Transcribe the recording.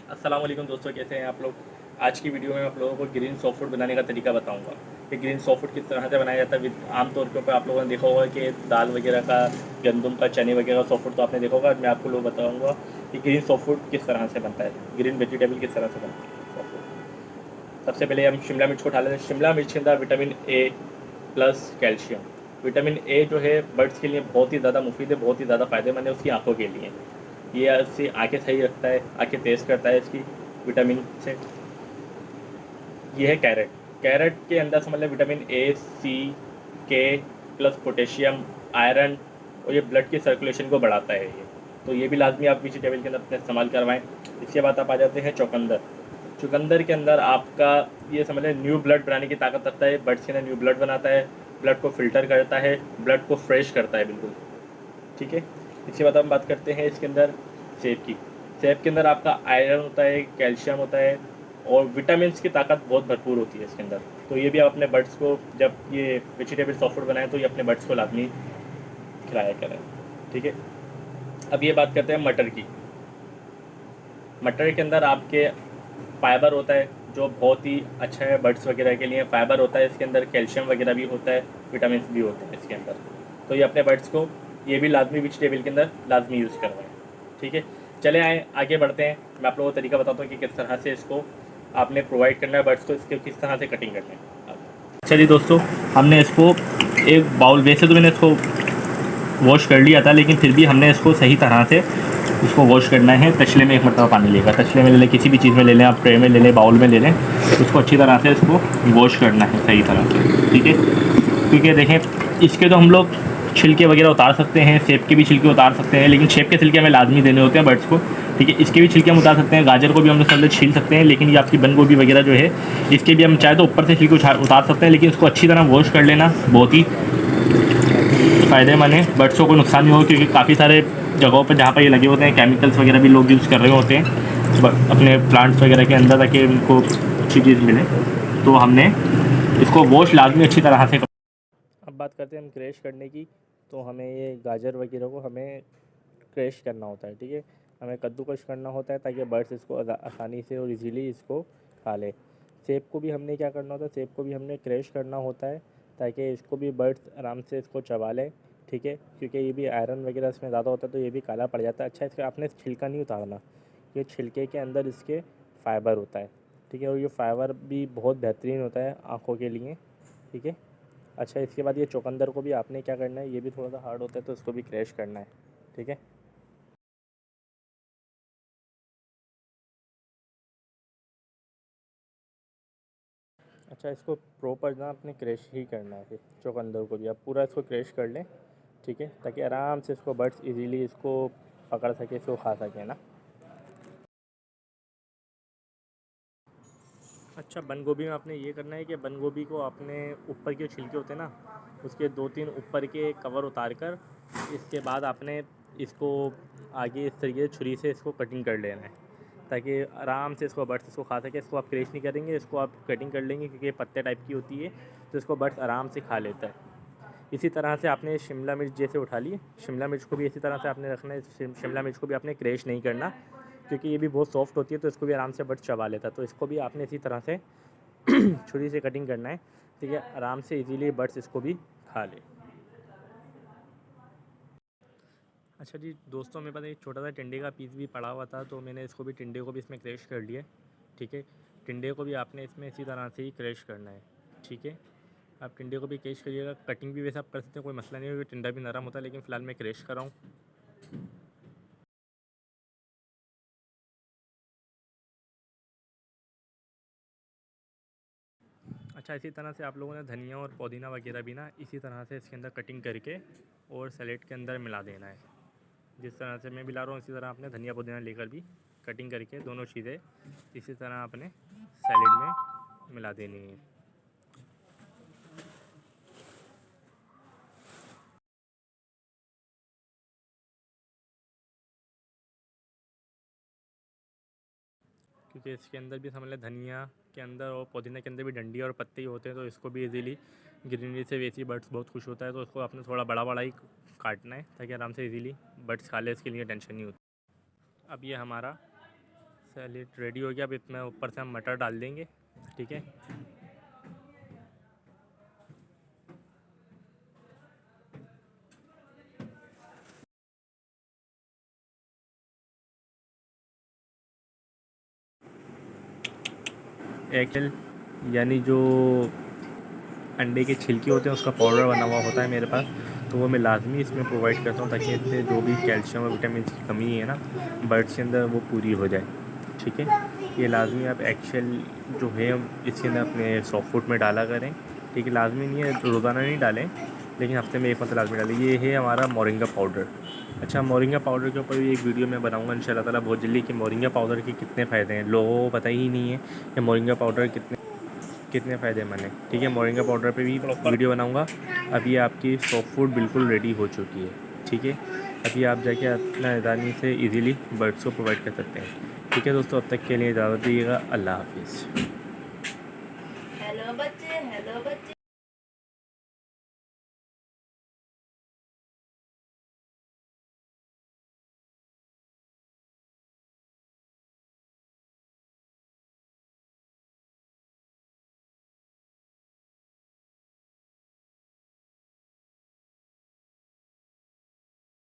अस्सलाम वालेकुम दोस्तों, कैसे हैं आप लोग। आज की वीडियो में आप लोगों को ग्रीन सॉफ्ट फूड बनाने का तरीका बताऊंगा कि ग्रीन सॉफ्ट फूड किस तरह से बनाया जाता है। आमतौर के ऊपर आप लोगों ने देखा होगा कि दाल वगैरह का, गंदम का, चने वगैरह का सॉफ्ट फूड तो आपने देखा होगा। मैं आपको लोग बताऊंगा कि ग्रीन सॉफ्ट फूड किस तरह से बनता है, ग्रीन वेजिटेबल किस तरह से बनता है सॉफ्ट फूड। सबसे पहले हम शिमला मिर्च को उठा लेते हैं। शिमला मिर्च के अंदर vitamin A plus calcium. Vitamin A जो है बर्ड्स के लिए बहुत ही ज़्यादा मुफीद है, बहुत ही ज़्यादा फ़ायदेमंद है उसकी आँखों के लिए। ये इससे आँखें सही रखता है, आँखें तेज़ करता है इसकी विटामिन से। ये है कैरेट। कैरेट के अंदर समझ लें विटामिन ए, सी, के प्लस पोटेशियम, आयरन, और ये ब्लड की सर्कुलेशन को बढ़ाता है ये। तो ये भी लाजमी आप वेजिटेबल के अंदर अपने इस्तेमाल करवाएं। इसके बाद आप आ जाते हैं चुकंदर। चुकंदर के अंदर आपका ये समझ लें न्यू ब्लड बनाने की ताकत रखता है। बर्ड्स के अंदर न्यू ब्लड बनाता है, ब्लड को फिल्टर करता है, ब्लड को फ्रेश करता है बिल्कुल। ठीक है। इसके बाद हम बात करते हैं इसके अंदर सेब की। सेब के अंदर आपका आयरन होता है, कैल्शियम होता है, और विटामिन की ताकत बहुत भरपूर होती है इसके अंदर। तो ये भी आप अपने बर्ड्स को, जब ये वेजिटेबल सॉफ्ट फूड बनाएं तो ये अपने बर्ड्स को लाजमी खिलाया करें। ठीक है। अब ये बात करते हैं मटर की। मटर के अंदर आपके फाइबर होता है जो बहुत ही अच्छा है बर्ड्स वगैरह के लिए। फाइबर होता है इसके अंदर, कैल्शियम वगैरह भी होता है, विटामिन भी होते हैं इसके अंदर। तो ये अपने बर्ड्स को ये भी लाजमी वेजिटेबल के अंदर लाजमी यूज़ करवाएं। ठीक है। चले आए आगे बढ़ते हैं। मैं आप लोगों को तरीका बताता हूँ कि किस तरह से इसको आपने प्रोवाइड करना है बर्ड्स को, इसके किस तरह से कटिंग करनी है। चलिए दोस्तों, हमने इसको एक बाउल, वैसे तो मैंने इसको वॉश कर लिया था, लेकिन फिर भी हमने इसको सही तरह से इसको वॉश करना है। तसले में एक मरतबा पानी लेगा, तसले में ले लें, किसी भी चीज़ में ले लें, आप ट्रे में ले लें, बाउल में ले लें, उसको अच्छी तरह से इसको वॉश करना है सही तरह से। ठीक है। क्योंकि देखें, इसके तो हम लोग छिलके वगैरह उतार सकते हैं, सेब के भी छिलके उतार सकते हैं, लेकिन सेब के छिलके हमें लाजमी देने होते हैं बर्ड्स को। ठीक है। इसके भी छिलके हम उतार सकते हैं, गाजर को भी हम लोग छील सकते हैं, लेकिन ये आपकी बंद गोभी वगैरह जो है, इसके भी हम चाहे तो ऊपर से छिलके उतार सकते हैं, लेकिन इसको अच्छी तरह वॉश कर लेना बहुत ही फ़ायदेमंद है। बर्ड्स को कोई नुकसान नहीं होगा, क्योंकि काफ़ी सारे जगहों पर जहाँ पर ये लगे होते हैं केमिकल्स वगैरह भी लोग यूज़ कर रहे होते हैं अपने प्लांट्स वगैरह के अंदर, ताकि उनको अच्छी चीज़ मिले। तो हमने इसको वॉश लाजमी अच्छी तरह से। अब बात करते हैं हम क्रैश करने की। तो हमें ये गाजर वगैरह को हमें क्रैश करना होता है। ठीक है। हमें कद्दूकश करना होता है ताकि बर्ड्स इसको आसानी से और इजीली इसको खा ले। सेब को भी हमने क्या करना होता है, सेब को भी हमने क्रैश करना होता है ताकि इसको भी बर्ड्स आराम से इसको चबा लें। ठीक है। क्योंकि ये भी आयरन वगैरह इसमें ज़्यादा होता है, तो ये भी काला पड़ जाता है। अच्छा, इसका आपने छिलका नहीं उतारना, ये छिलके के अंदर इसके फाइबर होता है। ठीक है। और ये फाइबर भी बहुत बेहतरीन होता है आँखों के लिए। ठीक है। अच्छा, इसके बाद ये चुकंदर को भी आपने क्या करना है, ये भी थोड़ा सा हार्ड होता है, तो इसको भी क्रैश करना है। ठीक है। अच्छा, इसको प्रॉपर ना आपने क्रैश ही करना है। फिर चुकंदर को भी आप पूरा इसको क्रैश कर लें। ठीक है। ताकि आराम से इसको बर्ड्स इजीली इसको पकड़ सके, इसको खा सके ना। अच्छा, बंद गोभी में आपने ये करना है कि बंद गोभी को आपने ऊपर के छिलके होते हैं ना, उसके 2-3 ऊपर के कवर उतार कर, इसके बाद आपने इसको आगे इस तरीके से छुरी से इसको कटिंग कर लेना है, ताकि आराम से इसको बर्ड्स इसको खा सके। इसको आप क्रैश नहीं करेंगे, इसको आप कटिंग कर लेंगे, क्योंकि ये पत्ते टाइप की होती है, तो इसको बर्ड्स आराम से खा लेता है। इसी तरह से आपने शिमला मिर्च जैसे उठा ली, शिमला मिर्च को भी इसी तरह से आपने रखना है। शिमला मिर्च को भी आपने क्रैश नहीं करना, क्योंकि ये भी बहुत सॉफ्ट होती है, तो इसको भी आराम से बर्ड्स चबा लेता है। तो इसको भी आपने इसी तरह से छुरी से कटिंग करना है। ठीक है। आराम से इजीली बर्ड्स इसको भी खा ले। अच्छा जी दोस्तों, मेरे पास एक छोटा सा टिंडे का पीस भी पड़ा हुआ था, तो मैंने इसको भी, टिंडे को भी इसमें क्रैश कर लिया। ठीक है। टिंडे को भी आपने इसमें इसी तरह से ही क्रैश करना है। ठीक है। आप टिंडे को भी क्रैश करिएगा। कटिंग भी वैसे आप कर सकते हैं, कोई मसला नहीं है, क्योंकि टिंडा भी नरम होता है, लेकिन फ़िलहाल मैं क्रैश कर रहा हूँ। अच्छा, इसी तरह से आप लोगों ने धनिया और पुदीना वगैरह भी ना इसी तरह से इसके अंदर कटिंग करके और सैलेड के अंदर मिला देना है। जिस तरह से मैं मिला रहा हूँ, इसी तरह आपने धनिया पुदीना लेकर भी कटिंग करके दोनों चीज़ें इसी तरह आपने सैलेड में मिला देनी है। क्योंकि इसके अंदर भी समझ लें, धनिया के अंदर और पुदीना के अंदर भी डंडी और पत्ते ही होते हैं, तो इसको भी इजीली ग्रीनरी से वैसे ही बर्ड्स बहुत खुश होता है, तो उसको आपने थोड़ा बड़ा बड़ा ही काटना है, ताकि आराम से इजीली बर्ड्स खा ले, इसके लिए टेंशन नहीं होती। अब ये हमारा सैलेड रेडी हो गया। अब इसमें ऊपर से हम मटर डाल देंगे, ठीक है। एग यानी जो अंडे के छिलके होते हैं उसका पाउडर बना हुआ होता है मेरे पास, तो वो मैं लाजमी इसमें प्रोवाइड करता हूँ ताकि इससे जो भी कैल्शियम और विटामिन की कमी है ना बर्ड्स के अंदर वो पूरी हो जाए, ठीक है। ये लाजमी आप एक्शेल जो है इसके अंदर अपने सॉफ्ट फूड में डाला करें, ठीक है। लाजमी नहीं है, रोज़ाना नहीं डालें, लेकिन हफ्ते में एक मतलब लाजमी डालें। ये है हमारा मोरिंगा पाउडर। अच्छा, मोरिंगा पाउडर के ऊपर भी एक वीडियो मैं बनाऊंगा इंशाल्लाह ताला बहुत जल्दी कि मोरिंगा पाउडर के कितने फ़ायदे हैं। लोगों को पता ही नहीं है कि मोरिंगा पाउडर कितने फ़ायदेमंद है, ठीक है। मोरिंगा पाउडर पे भी वीडियो बनाऊंगा। अभी आपकी सॉफ्ट फूड बिल्कुल रेडी हो चुकी है, ठीक है। अभी आप जाके अपना आसानी से इजीली बर्ड्स को प्रोवाइड कर सकते हैं, ठीक है दोस्तों। अब तक के लिए इजाज़त दीजिएगा। अल्लाह हाफिज़। हेलो बच्चे, हेलो बच्चे।